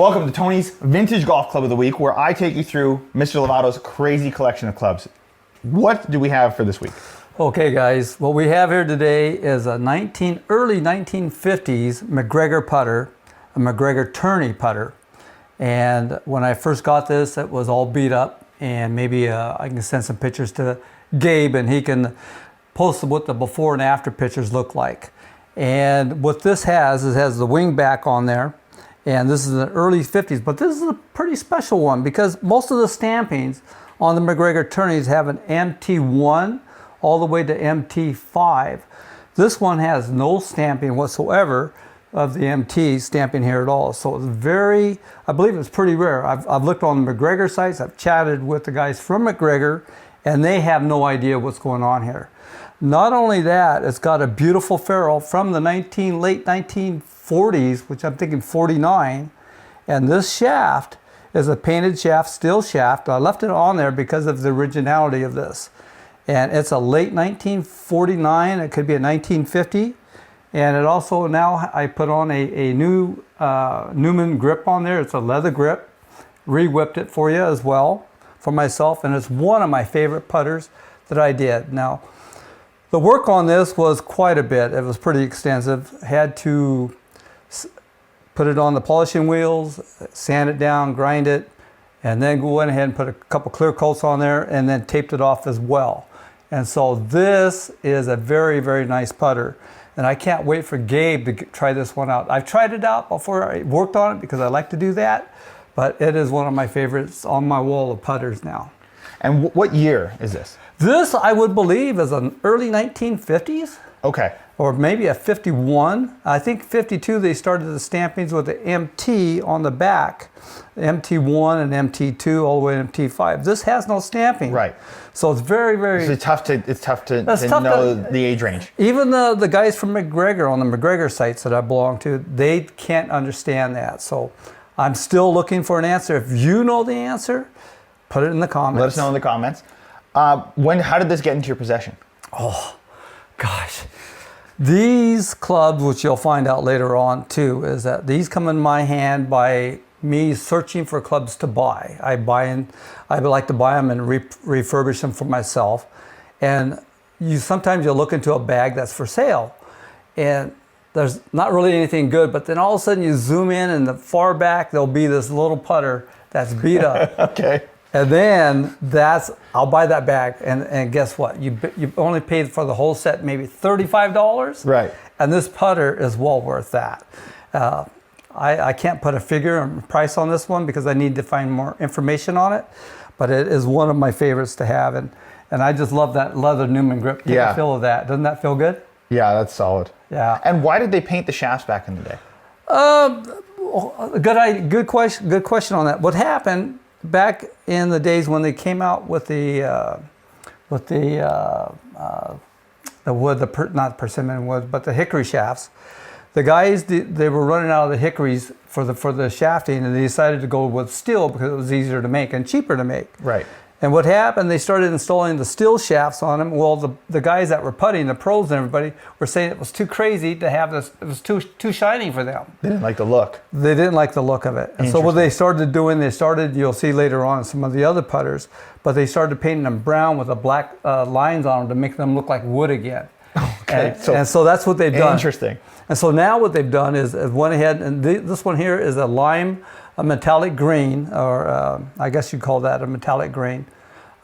Welcome to Tony's Vintage Golf Club of the Week, where I take you through Mr. Lovato's crazy collection of clubs. What do we have for this week? Okay, guys, what we have here today is a early 1950s Macgregor putter, a Macgregor Tourney putter. And when I first got this, it was all beat up, and maybe I can send some pictures to Gabe and he can post what the before and after pictures look like. And what this has is the wing back on there. And this is the early 50s, but this is a pretty special one because most of the stampings on the Macgregor Tourneys have an MT1 all the way to MT5. This one has no stamping whatsoever of the MT stamping here at all. So it's I believe it's pretty rare. I've looked on the Macgregor sites, I've chatted with the guys from Macgregor, and they have no idea what's going on here. Not only that, it's got a beautiful ferrule from the late 1940s, which I'm thinking 49. And this shaft is a painted shaft, steel shaft. I left it on there because of the originality of this. And it's a late 1949, it could be a 1950. And it also, now I put on a new Newman grip on there. It's a leather grip. Re-whipped it for you as well, for myself. And it's one of my favorite putters that I did. Now, the work on this was quite a bit. It was pretty extensive. Had to put it on the polishing wheels, sand it down, grind it, and then go ahead and put a couple clear coats on there and then taped it off as well. And so this is a very, very nice putter. And I can't wait for Gabe to try this one out. I've tried it out before I worked on it because I like to do that, but it is one of my favorites on my wall of putters now. And what year is this? This, I would believe, is an early 1950s. Okay. Or maybe a 51. I think 52 they started the stampings with the MT on the back. MT1 and MT2 all the way to MT5. This has no stamping. Right. So it's very, very... It's tough to know the age range. Even the guys from Macgregor on the Macgregor sites that I belong to, they can't understand that. So I'm still looking for an answer. If you know the answer, put it in the comments. Let us know in the comments. How did this get into your possession? Oh, gosh. These clubs, which you'll find out later on too, is that these come in my hand by me searching for clubs to buy. I would like to buy them and refurbish them for myself. And sometimes you'll look into a bag that's for sale and there's not really anything good, but then all of a sudden you zoom in and the far back, there'll be this little putter that's beat up. Okay. And then I'll buy that bag, and guess what? You only paid for the whole set maybe $35. Right. And this putter is well worth that. I can't put a figure and price on this one because I need to find more information on it, but it is one of my favorites to have, and I just love that leather Newman grip. Get the feel of that. Doesn't that feel good? Yeah, that's solid. Yeah. And why did they paint the shafts back in the day? Good question on that. What happened back in the days when they came out with the wood, not persimmon wood, but the hickory shafts, the guys, they were running out of the hickories for the shafting, and they decided to go with steel because it was easier to make and cheaper to make. Right. And what happened, they started installing the steel shafts on them. Well, the guys that were putting, the pros and everybody, were saying it was too crazy to have this, it was too shiny for them. They didn't like the look. They didn't like the look of it. And so what they started doing, you'll see later on some of the other putters, but they started painting them brown with the black lines on them to make them look like wood again. Okay. And so that's what they've done. Interesting. And so now what they've done is went ahead, and this one here is a metallic green, or I guess you'd call that a metallic green.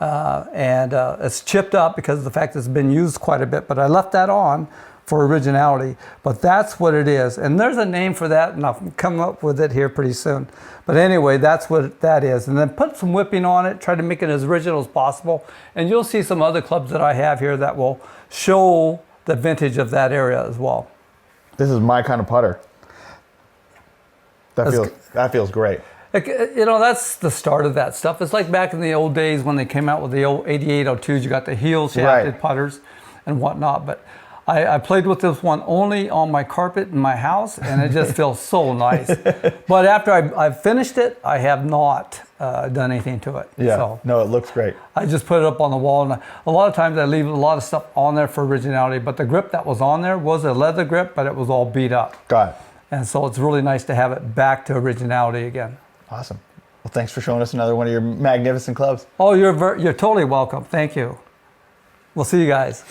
And it's chipped up because of the fact that it's been used quite a bit, but I left that on for originality. But that's what it is. And there's a name for that, and I'll come up with it here pretty soon. But anyway, that's what that is. And then put some whipping on it, try to make it as original as possible. And you'll see some other clubs that I have here that will show the vintage of that area as well. This is my kind of putter. That feels great. That's the start of that stuff. It's like back in the old days when they came out with the old 8802s, you got the heel shafted putters and whatnot. But I played with this one only on my carpet in my house, and it just feels so nice. But after I've finished it, I have not done anything to it. Yeah, so no, it looks great. I just put it up on the wall, and a lot of times I leave a lot of stuff on there for originality, but the grip that was on there was a leather grip, but it was all beat up. Got it. And so it's really nice to have it back to originality again. Awesome. Well, thanks for showing us another one of your magnificent clubs. Oh, you're totally welcome. Thank you. We'll see you guys.